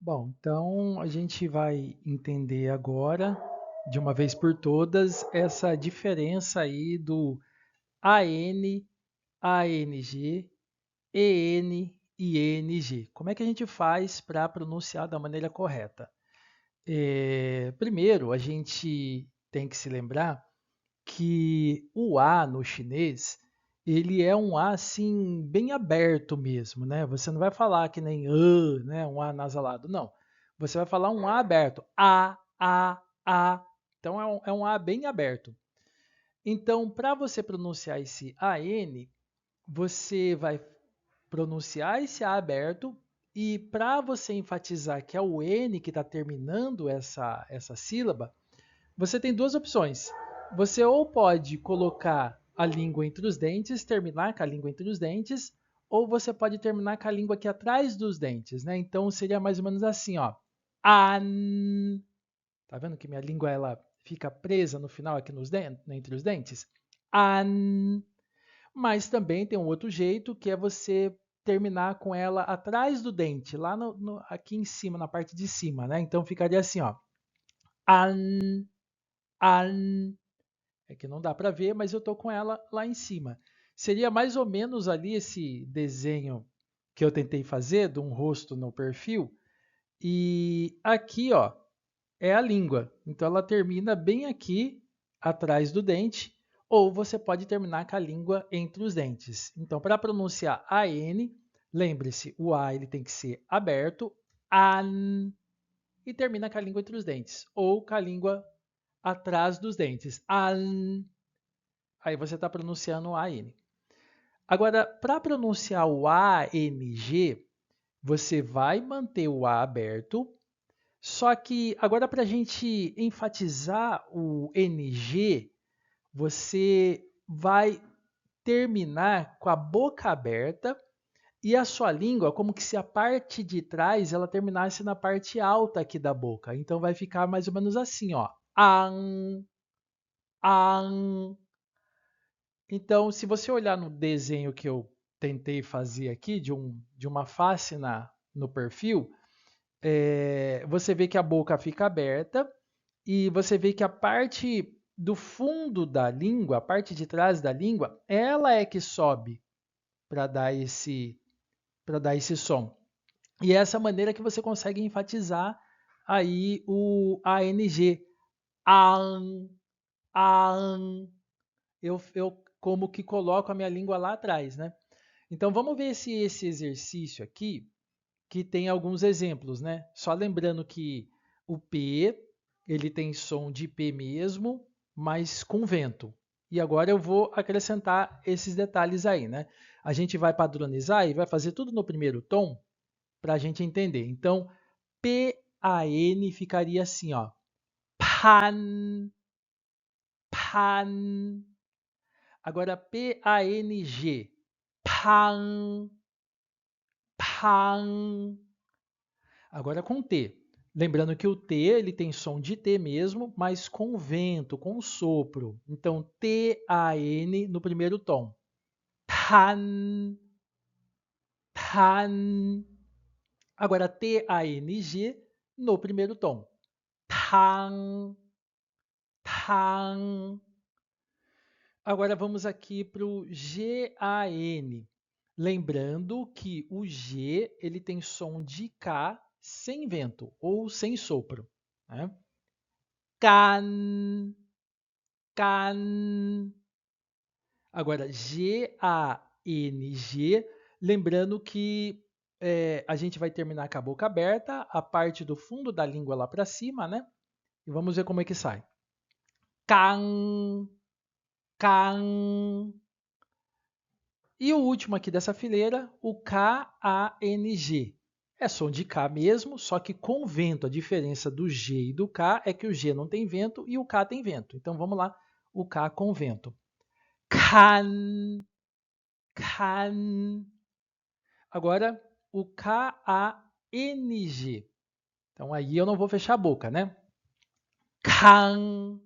Bom, então a gente vai entender agora, de uma vez por todas, essa diferença aí do AN, ANG, EN e ENG. Como é que a gente faz para pronunciar da maneira correta? Primeiro, a gente tem que se lembrar que o A no chinês, ele é um A assim bem aberto mesmo, né? Você não vai falar que nem né, um A nasalado, não. Você vai falar um A aberto, A. Então é um A bem aberto. Então, para você pronunciar esse AN, você vai pronunciar esse A aberto e para você enfatizar que é o N que está terminando essa sílaba, você tem duas opções. Você ou pode colocar a língua entre os dentes, terminar com a língua entre os dentes, ou você pode terminar com a língua aqui atrás dos dentes, né? Então seria mais ou menos assim, ó. An. Tá vendo que minha língua ela fica presa no final aqui nos dentes, entre os dentes? An. Mas também tem um outro jeito que é você terminar com ela atrás do dente, lá aqui em cima, na parte de cima, né? Então ficaria assim, ó. An, an. É que não dá para ver, mas eu estou com ela lá em cima. Seria mais ou menos ali esse desenho que eu tentei fazer de um rosto no perfil. E aqui, ó, é a língua. Então ela termina bem aqui atrás do dente, ou você pode terminar com a língua entre os dentes. Então, para pronunciar AN, lembre-se, o A ele tem que ser aberto, AN, e termina com a língua entre os dentes, ou com a língua atrás dos dentes, AN. Aí você está pronunciando o AN. Agora, para pronunciar o ANG, você vai manter o A aberto, só que agora para a gente enfatizar o NG, você vai terminar com a boca aberta e a sua língua, como que se a parte de trás ela terminasse na parte alta aqui da boca. Então vai ficar mais ou menos assim, ó. An, an. Então, se você olhar no desenho que eu tentei fazer aqui, de uma face no perfil, você vê que a boca fica aberta e você vê que a parte do fundo da língua, a parte de trás da língua, ela é que sobe para dar esse som. E é essa maneira que você consegue enfatizar aí o ANG. An, an. Eu como que coloco a minha língua lá atrás, né? Então vamos ver esse exercício aqui, que tem alguns exemplos, né? Só lembrando que o P, ele tem som de P mesmo, mas com vento. E agora eu vou acrescentar esses detalhes aí, né? A gente vai padronizar e vai fazer tudo no primeiro tom para a gente entender. Então, P-A-N ficaria assim, ó. Pan, pan. Agora, P-A-N-G. Pan, pan. Agora com T. Lembrando que o T ele tem som de T mesmo, mas com vento, com sopro. Então, T-A-N no primeiro tom. Tan, tan. Agora, T-A-N-G no primeiro tom. Tan, tan. Agora vamos aqui para o G-A-N. Lembrando que o G ele tem som de K sem vento ou sem sopro, né? Can, can. Agora, G-A-N-G, lembrando que a gente vai terminar com a boca aberta, a parte do fundo da língua lá para cima, né? E vamos ver como é que sai. Can, can. E o último aqui dessa fileira, o K-A-N-G. É som de K mesmo, só que com vento. A diferença do G e do K é que o G não tem vento e o K tem vento. Então vamos lá, o K com vento. Can, can. Agora o K-A-N-G. Então aí eu não vou fechar a boca, né? Can,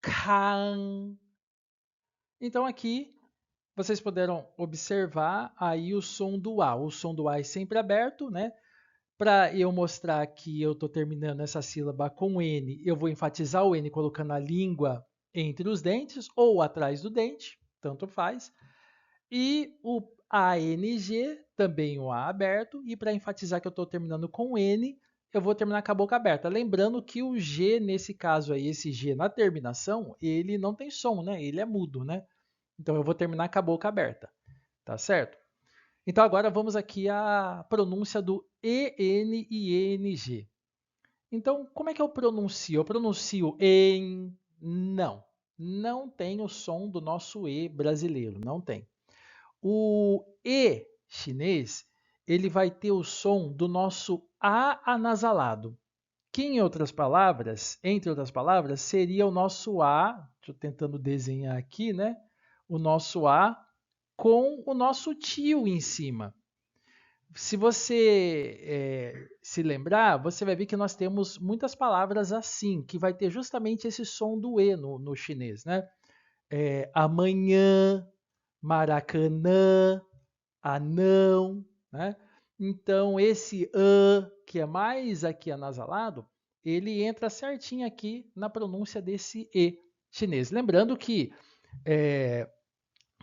can. Então aqui vocês puderam observar aí o som do A. O som do A é sempre aberto, né? Para eu mostrar que eu estou terminando essa sílaba com N, eu vou enfatizar o N colocando a língua entre os dentes ou atrás do dente, tanto faz. E o ANG, também o A aberto. E para enfatizar que eu estou terminando com N, eu vou terminar com a boca aberta. Lembrando que o G, nesse caso aí, esse G na terminação, ele não tem som, né? Ele é mudo, né? Então eu vou terminar com a boca aberta, tá certo? Então agora vamos aqui à pronúncia do EN e ENG. Então, como é que eu pronuncio? Eu pronuncio em... Não. Não tem o som do nosso E brasileiro, não tem. O E chinês, ele vai ter o som do nosso A anasalado, que em outras palavras, entre outras palavras, seria o nosso A, estou tentando desenhar aqui, né? O nosso A com o nosso tio em cima. Se você se lembrar, você vai ver que nós temos muitas palavras assim, que vai ter justamente esse som do E no chinês, né? Amanhã, Maracanã, anão, né? Então, esse que é mais aqui anasalado, ele entra certinho aqui na pronúncia desse E chinês. Lembrando que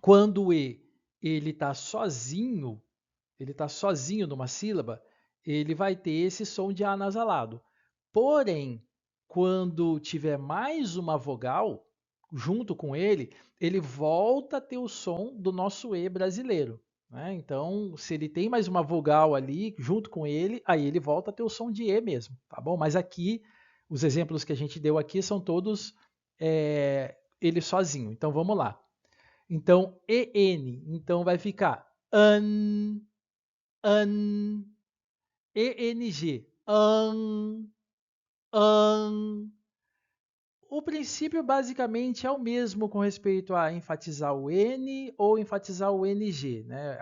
quando o E ele está sozinho numa sílaba, ele vai ter esse som de anasalado. Porém, quando tiver mais uma vogal junto com ele volta a ter o som do nosso E brasileiro, né? Então, se ele tem mais uma vogal ali junto com ele, aí ele volta a ter o som de E mesmo, tá bom? Mas aqui, os exemplos que a gente deu aqui são todos ele sozinho. Então, vamos lá. Então, EN. Então, vai ficar an, ENG, an. O princípio basicamente é o mesmo com respeito a enfatizar o N ou enfatizar o NG, né?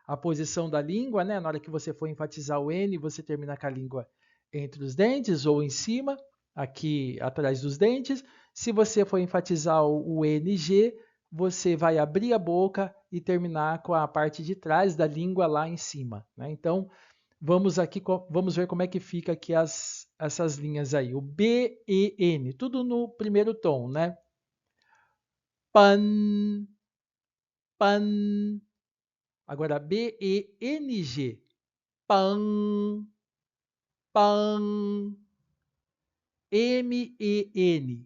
A posição da língua, né? Na hora que você for enfatizar o N, você termina com a língua entre os dentes ou em cima, aqui atrás dos dentes. Se você for enfatizar o NG, você vai abrir a boca e terminar com a parte de trás da língua lá em cima, né? Então, vamos ver como é que fica aqui essas linhas aí. O B, E, N, tudo no primeiro tom, né? Pan, pan. Agora, B, E, N, G. Pan, pan. M, E, N.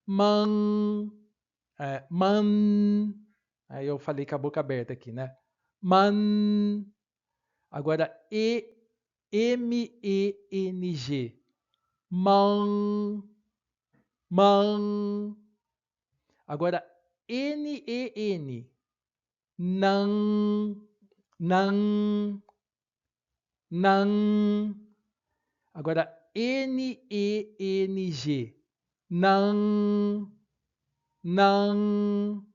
Man, man. Aí eu falei com a boca aberta aqui, né? Man. Agora, M-E-N-G. Man, man. Agora, N-E-N. Nan, nan, nan. Agora, N-E-N-G. Nan, nan.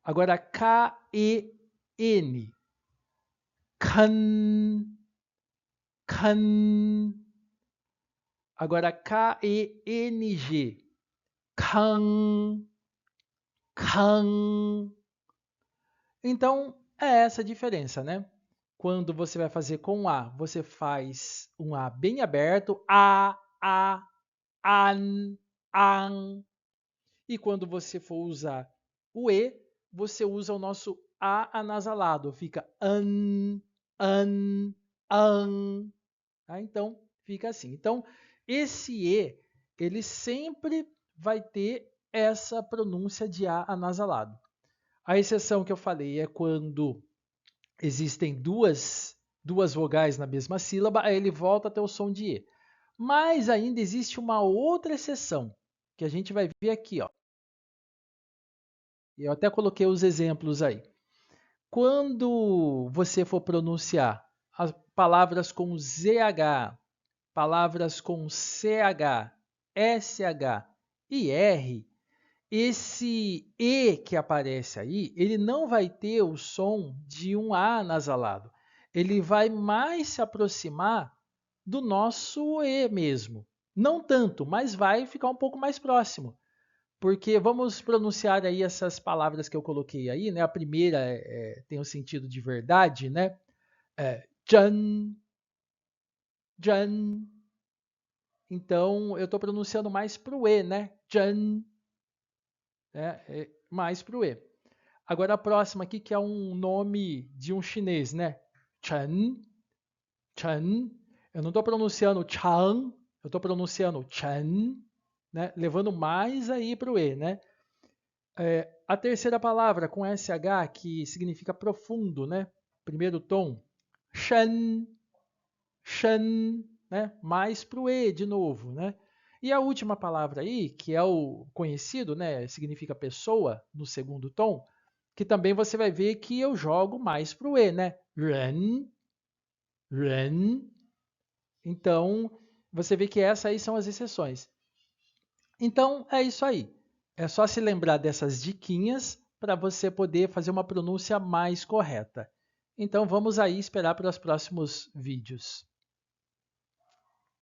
Agora, K-E-N. Kan, kan. Agora, K-E-N-G. Kan, kan. Então, é essa a diferença, né? Quando você vai fazer com A, você faz um A bem aberto, an, an. E quando você for usar o E, você usa o nosso A anasalado, fica an, an, an. Tá? Então, fica assim. Então, esse E, ele sempre vai ter essa pronúncia de A anasalado. A exceção que eu falei é quando existem duas vogais na mesma sílaba, aí ele volta a ter o som de E. Mas ainda existe uma outra exceção, que a gente vai ver aqui, ó. Eu até coloquei os exemplos aí. Quando você for pronunciar as palavras com ZH, palavras com CH, SH e R, esse E que aparece aí, ele não vai ter o som de um A nasalado. Ele vai mais se aproximar do nosso E mesmo. Não tanto, mas vai ficar um pouco mais próximo. Porque vamos pronunciar aí essas palavras que eu coloquei aí, né? A primeira tem o sentido de verdade, né? Jan, Jan. Então, eu estou pronunciando mais para o E, né? Jan. Mais para o E. Agora a próxima aqui, que é um nome de um chinês, né? Chen. Chen. Eu não estou pronunciando Chang, eu estou pronunciando Chen, né? Levando mais aí para o E, né? A terceira palavra com SH, que significa profundo, né? Primeiro tom, Shen, Shen, né? Mais para o E de novo, né? E a última palavra aí, que é o conhecido, né? Significa pessoa, no segundo tom, que também você vai ver que eu jogo mais para o E, né? Ren, Ren. Então, você vê que essas aí são as exceções. Então, é isso aí. É só se lembrar dessas diquinhas para você poder fazer uma pronúncia mais correta. Então, vamos aí esperar para os próximos vídeos.